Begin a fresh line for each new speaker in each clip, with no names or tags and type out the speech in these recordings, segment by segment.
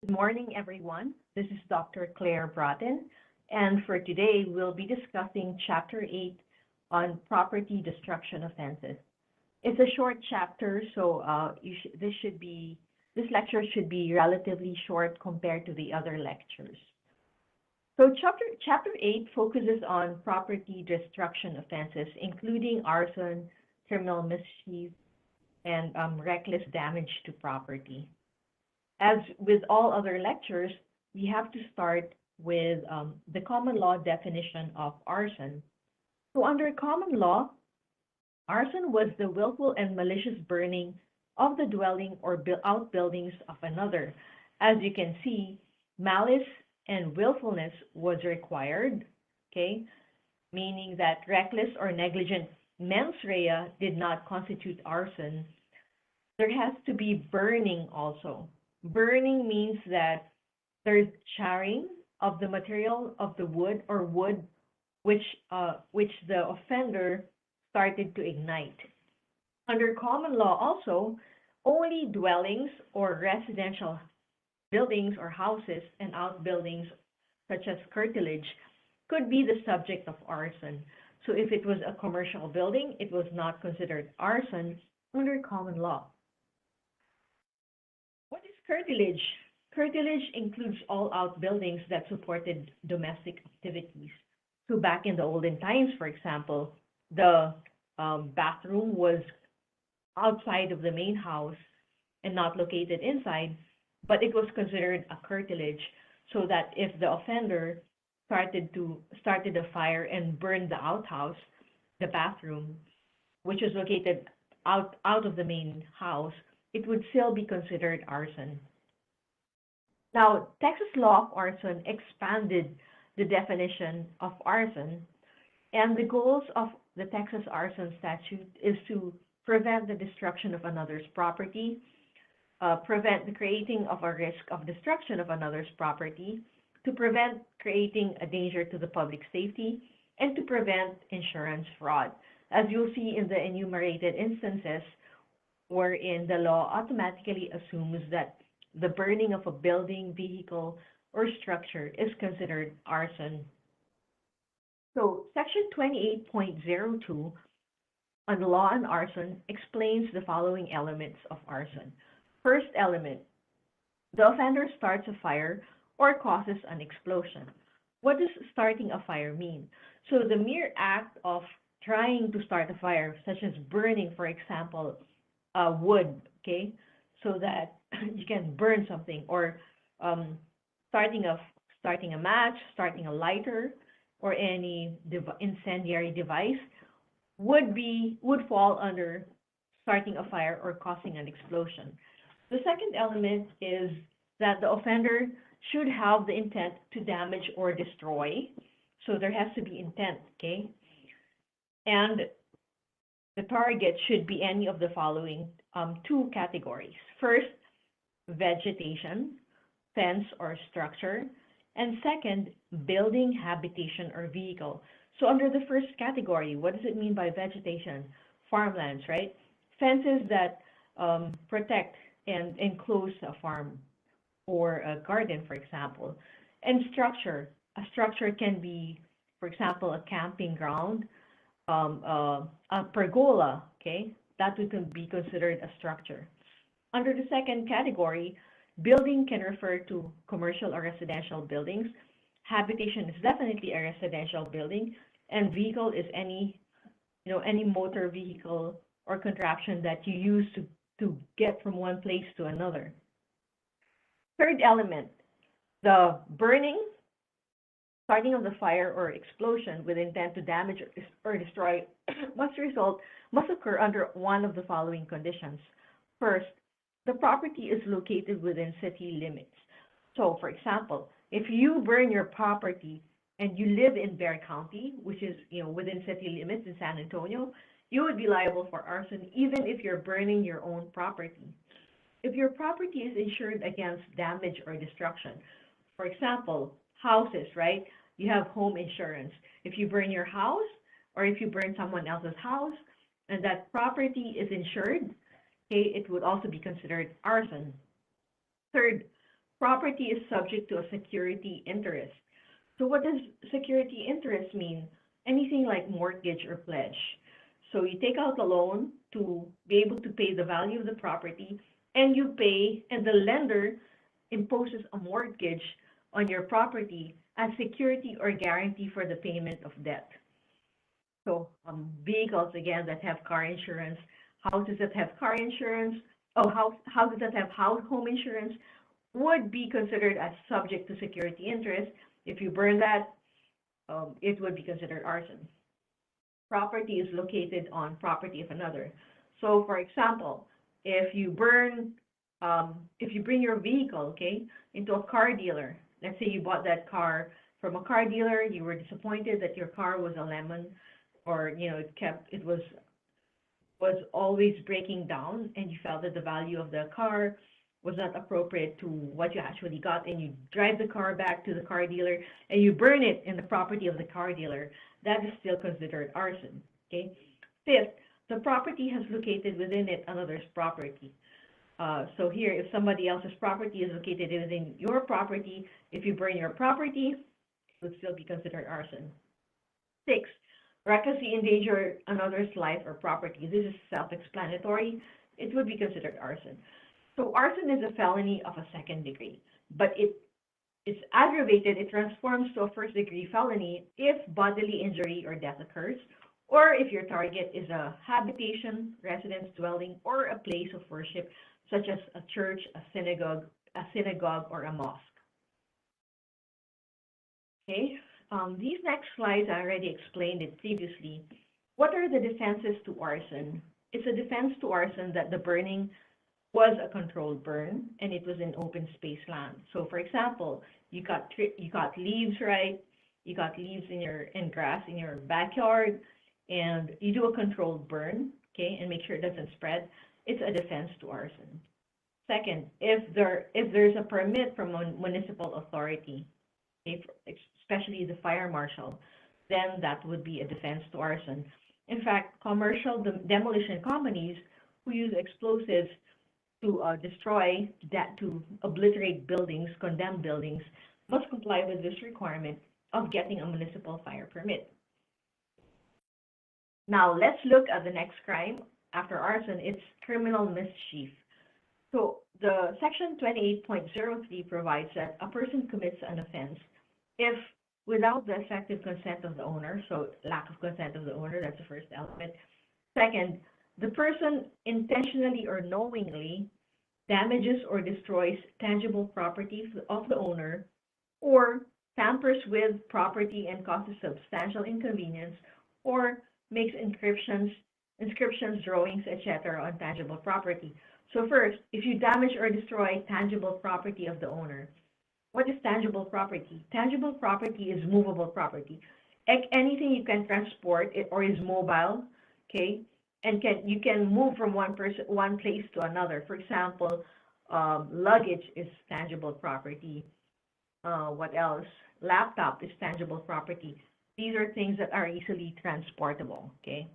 Good morning, everyone. This is Dr. Claire Broughton, and for today, we'll be discussing Chapter 8 on property destruction offenses. It's a short chapter, so this lecture should be relatively short compared to the other lectures. So chapter 8 focuses on property destruction offenses, including arson, criminal mischief, and reckless damage to property. As with all other lectures, we have to start with the common law definition of arson. So under common law, arson was the willful and malicious burning of the dwelling or outbuildings of another. As you can see, malice and willfulness was required, okay, meaning that reckless or negligent mens rea did not constitute arson. There has to be burning also. Burning means that there's charring of the material of the wood or wood which the offender started to ignite. Under common law also, only dwellings or residential buildings or houses and outbuildings such as curtilage could be the subject of arson. So if it was a commercial building, it was not considered arson under common law. What is curtilage? Curtilage includes all outbuildings that supported domestic activities. So back in the olden times, for example, the bathroom was outside of the main house and not located inside, but it was considered a curtilage, so that if the offender started a fire and burned the outhouse, the bathroom, which was located out of the main house, it would still be considered arson. Now, Texas law of arson expanded the definition of arson, and the goals of the Texas arson statute is to prevent the destruction of another's property, prevent the creating of a risk of destruction of another's property, to prevent creating a danger to the public safety, and to prevent insurance fraud. As you'll see in the enumerated instances, wherein the law automatically assumes that the burning of a building, vehicle, or structure is considered arson. So Section 28.02 on the law on arson explains the following elements of arson. First element, the offender starts a fire or causes an explosion. What does starting a fire mean? So the mere act of trying to start a fire, such as burning, for example, wood, okay, so that you can burn something, or starting a match, starting a lighter, or any incendiary device would fall under starting a fire or causing an explosion. The second element is that the offender should have the intent to damage or destroy. So there has to be intent, okay? And the target should be any of the following two categories. First, vegetation, fence or structure, and second, building, habitation, or vehicle. So under the first category, what does it mean by vegetation? Farmlands, right? Fences that protect and enclose a farm or a garden, for example. And structure, a structure can be, for example, a camping ground, a pergola, okay? That would be considered a structure. Under the second category, building can refer to commercial or residential buildings. Habitation is definitely a residential building, and vehicle is any motor vehicle or contraption that you use to get from one place to another. Third element, the burning, starting of the fire or explosion with intent to damage or destroy must occur under one of the following conditions. First, the property is located within city limits. So, for example, if you burn your property and you live in Bexar County, which is within city limits in San Antonio, you would be liable for arson even if you're burning your own property. If your property is insured against damage or destruction, for example, houses, right? You have home insurance. If you burn your house or if you burn someone else's house and that property is insured, okay, it would also be considered arson. Third, property is subject to a security interest. So what does security interest mean? Anything like mortgage or pledge. So you take out a loan to be able to pay the value of the property, and you pay, and the lender imposes a mortgage on your property as security or guarantee for the payment of debt. So vehicles again that have car insurance, houses that have car insurance, houses that have home insurance would be considered as subject to security interest. If you burn that, it would be considered arson. Property is located on property of another. So, for example, if you bring your vehicle, okay, into a car dealer, let's say you bought that car from a car dealer, you were disappointed that your car was a lemon, or it was always breaking down, and you felt that the value of the car was not appropriate to what you actually got, and you drive the car back to the car dealer and you burn it in the property of the car dealer, that is still considered arson. Okay. Fifth, the property has located within it another's property. So here, if somebody else's property is located within your property, if you burn your property, it would still be considered arson. Six, recklessly endanger another's life or property. This is self-explanatory. It would be considered arson. So arson is a felony of a second degree, but it's aggravated. It transforms to a first degree felony if bodily injury or death occurs, or if your target is a habitation, residence, dwelling, or a place of worship, such as a church, a synagogue, or a mosque. Okay. These next slides, I already explained it previously. What are the defenses to arson? It's a defense to arson that the burning was a controlled burn and it was in open space land. So, for example, you got leaves, right? You got leaves and grass in your backyard, and you do a controlled burn, okay, and make sure it doesn't spread. It's a defense to arson. Second, if there's a permit from a municipal authority, okay, especially the fire marshal, then that would be a defense to arson. In fact, commercial demolition companies who use explosives to destroy, to obliterate buildings, condemned buildings, must comply with this requirement of getting a municipal fire permit. Now, let's look at the next crime after arson. It's criminal mischief. So the section 28.03 provides that a person commits an offense if, without the effective consent of the owner, so lack of consent of the owner, that's the first element. Second, the person intentionally or knowingly damages or destroys tangible property of the owner, or tampers with property and causes substantial inconvenience, or makes inscriptions, drawings, etc. on tangible property. So first, if you damage or destroy tangible property of the owner, what is tangible property? Tangible property is movable property. Anything you can transport or is mobile, okay, and you can move from one place to another. For example, luggage is tangible property. What else? Laptop is tangible property. These are things that are easily transportable, okay?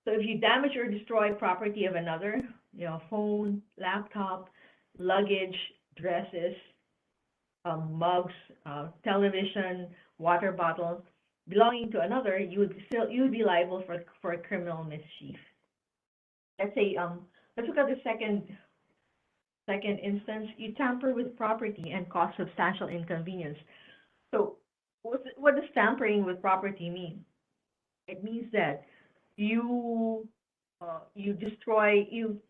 So if you damage or destroy property of another, phone, laptop, luggage, dresses, mugs, television, water bottle belonging to another, you would be liable for criminal mischief. Let's say let's look at the second instance. You tamper with property and cause substantial inconvenience. So what does tampering with property mean? It means that you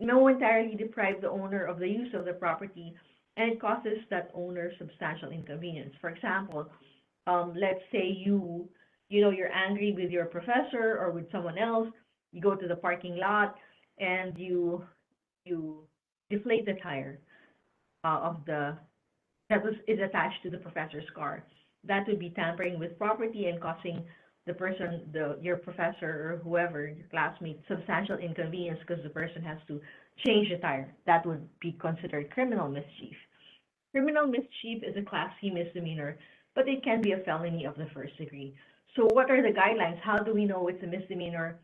momentarily deprive the owner of the use of the property, and it causes that owner substantial inconvenience. For example, let's say you're angry with your professor or with someone else. You go to the parking lot and you deflate the tire is attached to the professor's car. That would be tampering with property and causing the person, your professor or whoever, your classmate, substantial inconvenience because the person has to change the tire. That would be considered criminal mischief. Criminal mischief is a Class C misdemeanor, but it can be a felony of the first degree. So what are the guidelines? How do we know it's a misdemeanor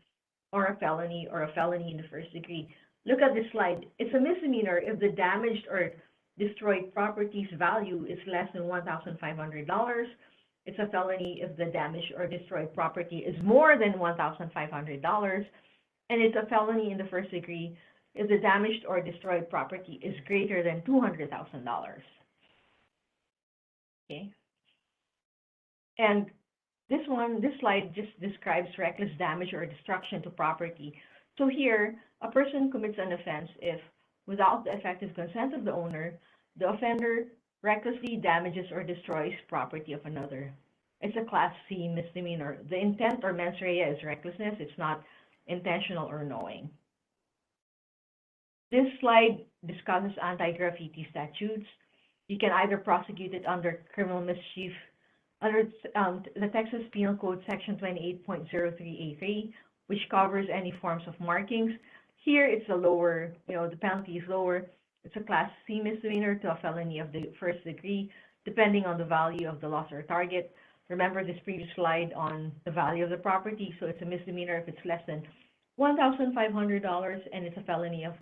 or a felony in the first degree? Look at this slide. It's a misdemeanor if the damaged or destroyed property's value is less than $1,500. It's a felony if the damaged or destroyed property is more than $1,500. And it's a felony in the first degree if the damaged or destroyed property is greater than $200,000. Okay. And this slide just describes reckless damage or destruction to property. So here, a person commits an offense if, without the effective consent of the owner, the offender recklessly damages or destroys property of another. It's a Class C misdemeanor. The intent or mens rea is recklessness. It's not intentional or knowing. This slide discusses anti-graffiti statutes. You can either prosecute it under criminal mischief, under the Texas Penal Code Section 28.03A3, which covers any forms of markings. Here, it's a lower, the penalty is lower. It's a Class C misdemeanor to a felony of the first degree, depending on the value of the loss or target. Remember this previous slide on the value of the property, so it's a misdemeanor if it's less than $1,500, and it's a felony of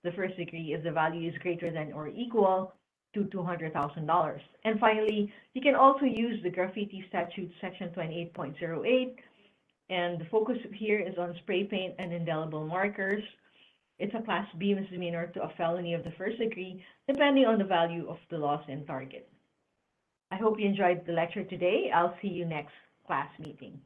the first degree if the value is greater than or equal to $200,000. And finally, you can also use the graffiti statute section 28.08, and the focus here is on spray paint and indelible markers. It's a Class B misdemeanor to a felony of the first degree, depending on the value of the loss and target. I hope you enjoyed the lecture today. I'll see you next class meeting.